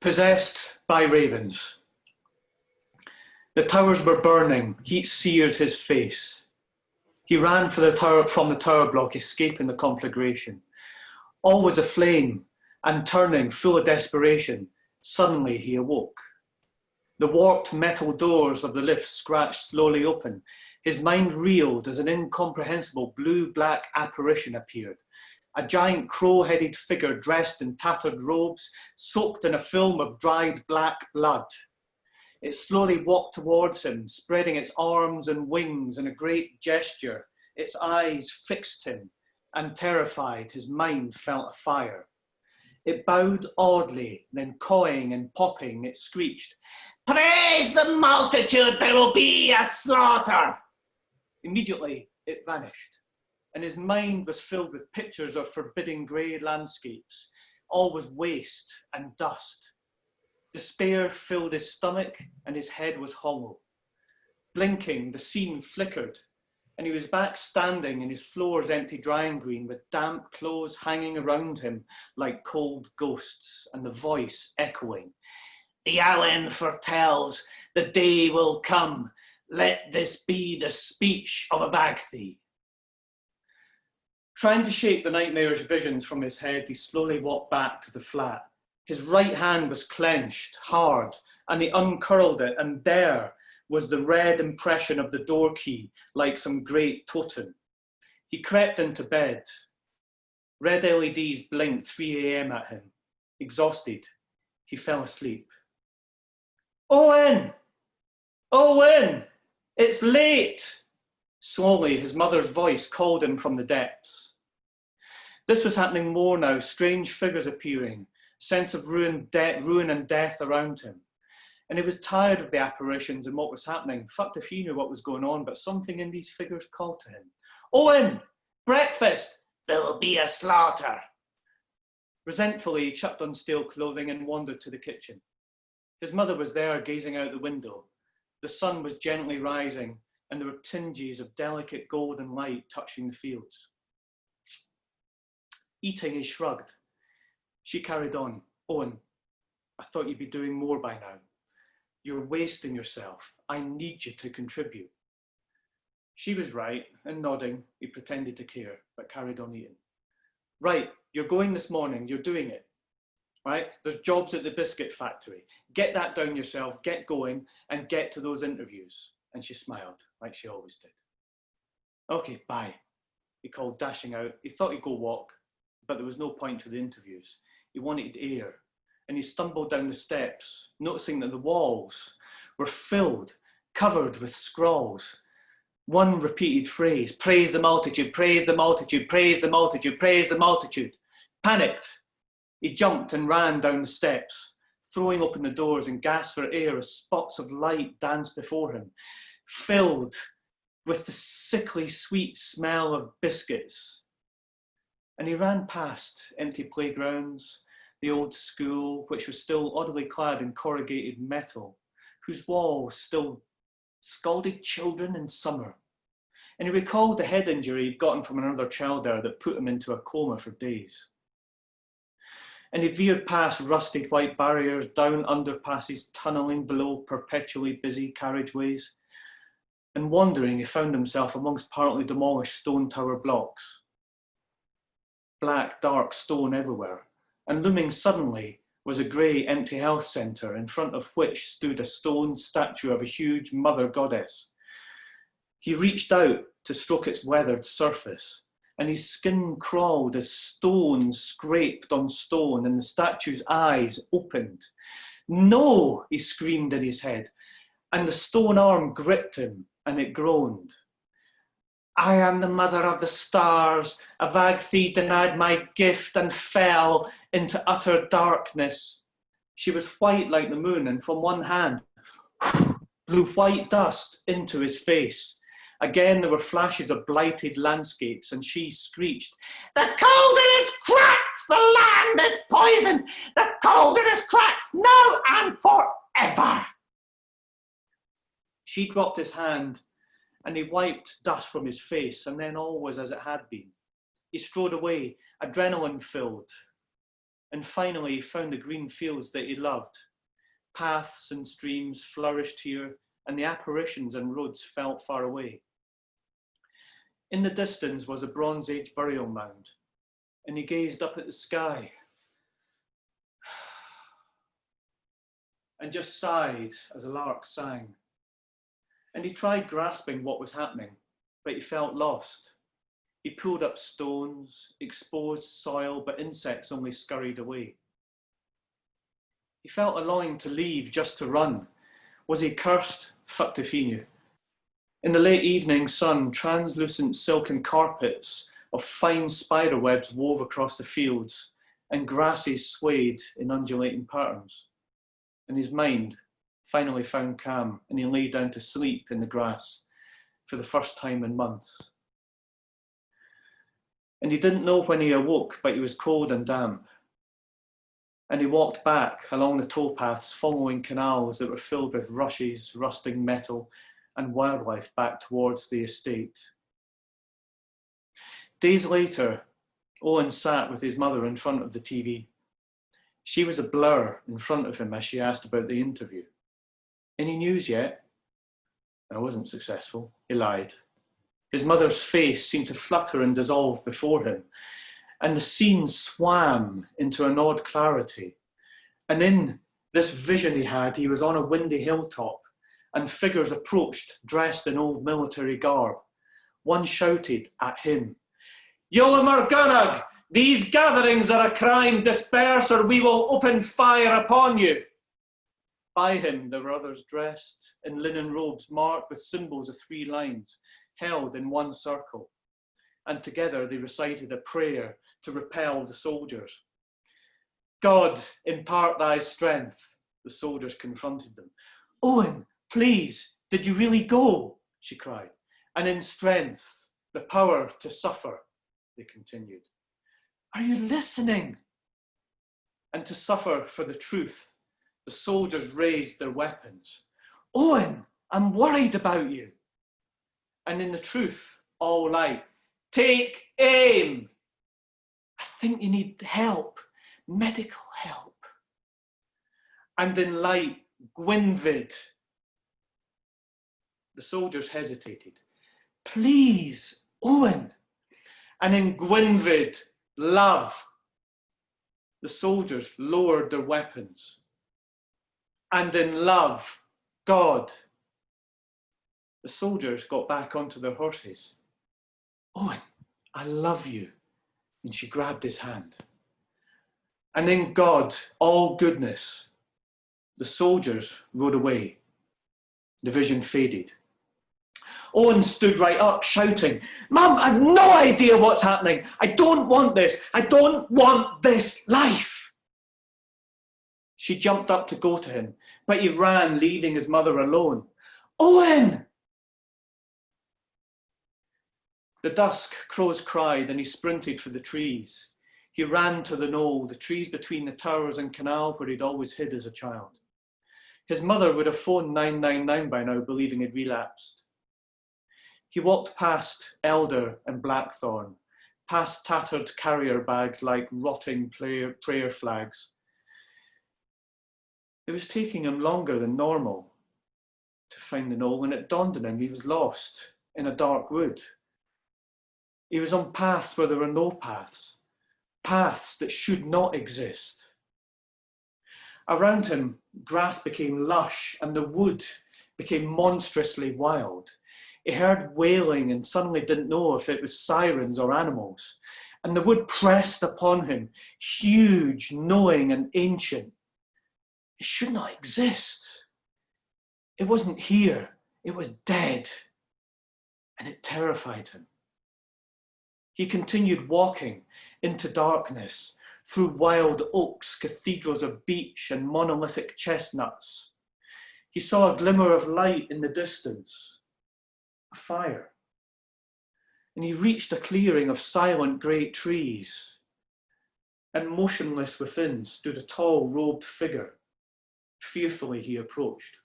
Possessed by ravens. The towers were burning, heat seared his face. He ran from the tower block, escaping the conflagration. All was aflame, and turning, full of desperation, suddenly he awoke. The warped metal doors of the lift scratched slowly open. His mind reeled as an incomprehensible blue-black apparition appeared. A giant crow-headed figure dressed in tattered robes, soaked in a film of dried black blood. It slowly walked towards him, spreading its arms and wings in a great gesture. Its eyes fixed him, and terrified, his mind felt afire. It bowed oddly, then cawing and popping, it screeched, "Praise the multitude, there will be a slaughter!" Immediately, it vanished, and his mind was filled with pictures of forbidding grey landscapes. All was waste and dust. Despair filled his stomach, and his head was hollow. Blinking, the scene flickered, and he was back standing in his floor's empty drying green with damp clothes hanging around him like cold ghosts, and the voice echoing, "The Owen foretells, the day will come. Let this be the speech of a Bagthy." Trying to shake the nightmare's visions from his head, he slowly walked back to the flat. His right hand was clenched, hard, and he uncurled it, and there was the red impression of the door key, like some great totem. He crept into bed. Red LEDs blinked 3 a.m. at him. Exhausted, he fell asleep. "Owen! Owen! It's late!" Slowly, his mother's voice called him from the depths. This was happening more now, strange figures appearing, sense of ruin and death around him. And he was tired of the apparitions and what was happening. Fucked if he knew what was going on, but something in these figures called to him. "Owen! Breakfast! There will be a slaughter!" Resentfully, he chucked on stale clothing and wandered to the kitchen. His mother was there, gazing out the window. The sun was gently rising, and there were tinges of delicate golden light touching the fields. Eating, he shrugged. She carried on. "Owen, I thought you'd be doing more by now. You're wasting yourself. I need you to contribute." She was right, and nodding, he pretended to care, but carried on eating. "Right, you're going this morning, you're doing it. Right? There's jobs at the biscuit factory. Get that down yourself, get going, and get to those interviews." And she smiled, like she always did. "Okay, bye," he called, dashing out. He thought he'd go walk, but there was no point to the interviews. He wanted air, and he stumbled down the steps, noticing that the walls were filled, covered with scrawls. One repeated phrase, "Praise the multitude, praise the multitude, praise the multitude, praise the multitude." Panicked, he jumped and ran down the steps, throwing open the doors and gasped for air as spots of light danced before him, filled with the sickly sweet smell of biscuits. And he ran past empty playgrounds, the old school, which was still oddly clad in corrugated metal, whose walls still scalded children in summer. And he recalled the head injury he'd gotten from another child there that put him into a coma for days. And he veered past rusted white barriers, down underpasses, tunnelling below perpetually busy carriageways. And wandering, he found himself amongst partly demolished stone tower blocks. Black, dark stone everywhere. And looming suddenly was a grey, empty health centre, in front of which stood a stone statue of a huge mother goddess. He reached out to stroke its weathered surface, and his skin crawled as stone scraped on stone, and the statue's eyes opened. "No!" he screamed in his head, and the stone arm gripped him, and it groaned. "I am the mother of the stars. A Bagthy denied my gift and fell into utter darkness." She was white like the moon, and from one hand blew white dust into his face. Again, there were flashes of blighted landscapes, and she screeched, "The cauldron is cracked! The land is poisoned! The cauldron is cracked now and forever!" She dropped his hand, and he wiped dust from his face, and then all was as it had been. He strode away, adrenaline filled, and finally he found the green fields that he loved. Paths and streams flourished here, and the apparitions and roads felt far away. In the distance was a Bronze Age burial mound, and he gazed up at the sky and just sighed as a lark sang. And he tried grasping what was happening, but he felt lost. He pulled up stones, exposed soil, but insects only scurried away. He felt a longing to leave, just to run. Was he cursed? Fucked if he knew. In the late evening sun, translucent silken carpets of fine spider webs wove across the fields, and grasses swayed in undulating patterns. And his mind finally found calm, and he lay down to sleep in the grass for the first time in months. And he didn't know when he awoke, but he was cold and damp. And he walked back along the towpaths, following canals that were filled with rushes, rusting metal, and wildlife back towards the estate. Days later, Owen sat with his mother in front of the TV. She was a blur in front of him as she asked about the interview. Any news yet? I wasn't successful, he lied. His mother's face seemed to flutter and dissolve before him, and the scene swam into an odd clarity. And in this vision he had, he was on a windy hilltop, and figures approached dressed in old military garb. One shouted at him, "Yola Morganag, these gatherings are a crime, disperse or we will open fire upon you." By him there were others dressed in linen robes marked with symbols of 3 lines, held in one circle. And together they recited a prayer to repel the soldiers. "God, impart thy strength," the soldiers confronted them. "Owen, please, did you really go?" she cried. "And in strength, the power to suffer," they continued. "Are you listening?" "And to suffer for the truth." The soldiers raised their weapons. "Owen, I'm worried about you." And in the truth, all light, "Take aim." "I think you need help, medical help." And in light, Gwynfyd. The soldiers hesitated. "Please, Owen." And in Gwynfyd, love. The soldiers lowered their weapons. And in love, God. The soldiers got back onto their horses. "Owen, I love you." And she grabbed his hand. And in God, all goodness. The soldiers rode away. The vision faded. Owen stood right up, shouting, "Mum, I've no idea what's happening. I don't want this. I don't want this life." She jumped up to go to him, but he ran, leaving his mother alone. "Owen!" The dusk, crows cried, and he sprinted for the trees. He ran to the knoll, the trees between the towers and canal where he'd always hid as a child. His mother would have phoned 999 by now, believing he'd relapsed. He walked past elder and blackthorn, past tattered carrier bags like rotting prayer flags. It was taking him longer than normal to find the knoll, and it dawned on him he was lost in a dark wood. He was on paths where there were no paths, paths that should not exist. Around him, grass became lush and the wood became monstrously wild. He heard wailing and suddenly didn't know if it was sirens or animals. And the wood pressed upon him, huge, knowing and ancient. It should not exist. It wasn't here, it was dead. And it terrified him. He continued walking into darkness, through wild oaks, cathedrals of beech and monolithic chestnuts. He saw a glimmer of light in the distance, a fire. And he reached a clearing of silent great trees. And motionless within stood a tall robed figure. Fearfully he approached.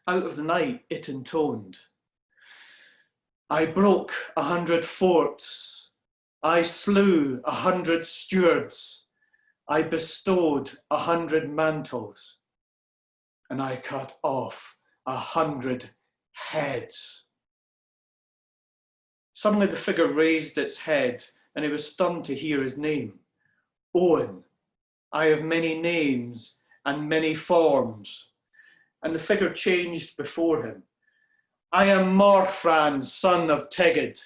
Out of the night it intoned, "I broke 100 forts. I slew 100 stewards. I bestowed 100 mantles, and I cut off 100 heads. Suddenly the figure raised its head, and he was stunned to hear his name. Owen, I have many names and many forms. And the figure changed before him. I am Morfran, son of Tegid,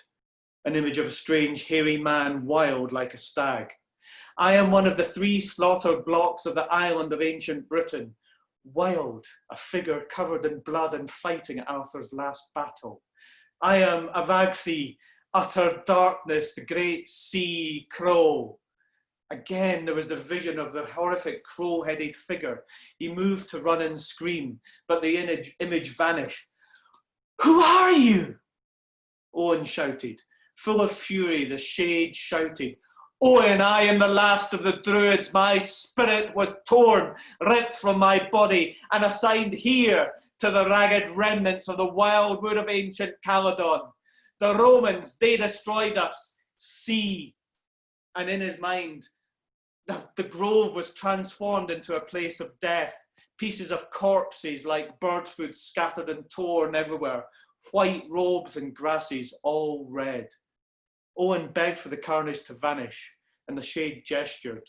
an image of a strange hairy man, wild like a stag. I am one of the 3 slaughtered blocks of the island of ancient Britain, wild, a figure covered in blood and fighting at Arthur's last battle. I am Avagthi, utter darkness, the great sea crow. Again, there was the vision of the horrific crow-headed figure. He moved to run and scream, but the image vanished. Who are you? Owen shouted. Full of fury, the shade shouted, Owen, I am the last of the Druids. My spirit was torn, ripped from my body, and assigned here to the ragged remnants of the wild wood of ancient Caledon. The Romans, they destroyed us. See. And in his mind, the grove was transformed into a place of death. Pieces of corpses like bird food scattered and torn everywhere. White robes and grasses, all red. Owen begged for the carnage to vanish, and the shade gestured.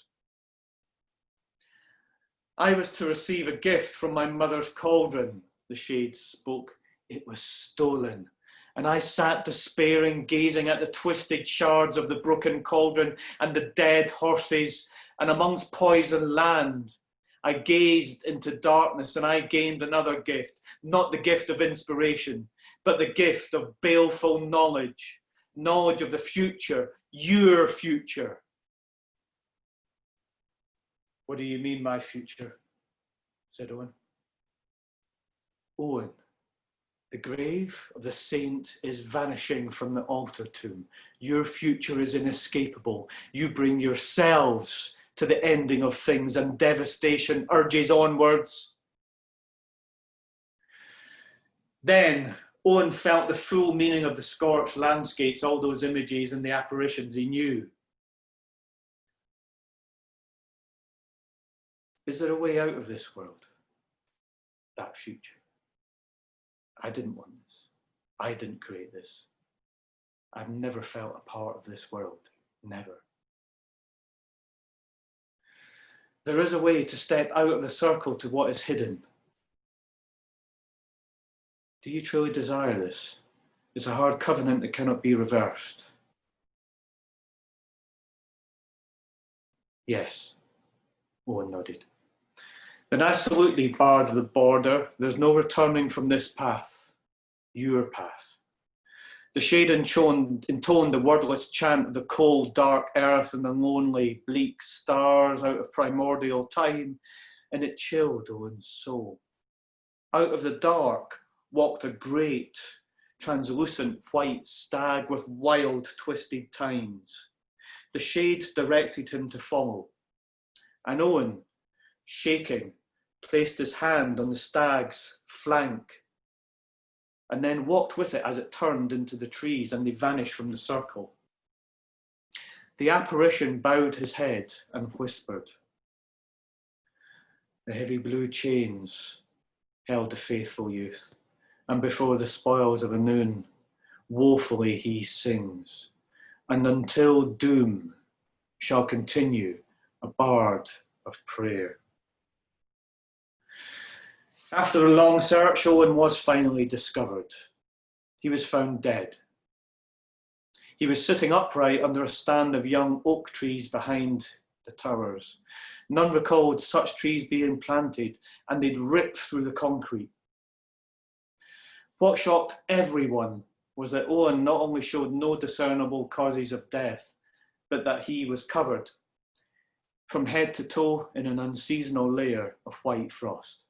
I was to receive a gift from my mother's cauldron, the shade spoke. It was stolen. And I sat despairing, gazing at the twisted shards of the broken cauldron and the dead horses, and amongst poison land, I gazed into darkness, and I gained another gift, not the gift of inspiration, but the gift of baleful knowledge, knowledge of the future, your future. What do you mean, my future? Said Owen. Owen, the grave of the saint is vanishing from the altar tomb. Your future is inescapable. You bring yourselves to the ending of things, and devastation urges onwards. Then Owen felt the full meaning of the scorched landscapes, all those images and the apparitions he knew. Is there a way out of this world? That future. I didn't want this. I didn't create this. I've never felt a part of this world. Never. There is a way to step out of the circle to what is hidden. Do you truly desire this? It's a hard covenant that cannot be reversed. Yes, Owen nodded. Then I absolutely barred the border. There's no returning from this path, your path. The shade intoned the wordless chant of the cold, dark earth and the lonely, bleak stars out of primordial time, and it chilled Owen's soul. Out of the dark walked a great, translucent white stag with wild, twisted tines. The shade directed him to follow, and Owen, shaking, placed his hand on the stag's flank and then walked with it as it turned into the trees and they vanished from the circle. The apparition bowed his head and whispered. The heavy blue chains held the faithful youth, and before the spoils of a noon, woefully he sings, and until doom shall continue a bard of prayer. After a long search, Owen was finally discovered. He was found dead. He was sitting upright under a stand of young oak trees behind the towers. None recalled such trees being planted, and they'd ripped through the concrete. What shocked everyone was that Owen not only showed no discernible causes of death, but that he was covered from head to toe in an unseasonal layer of white frost.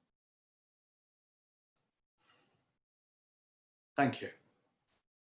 Thank you.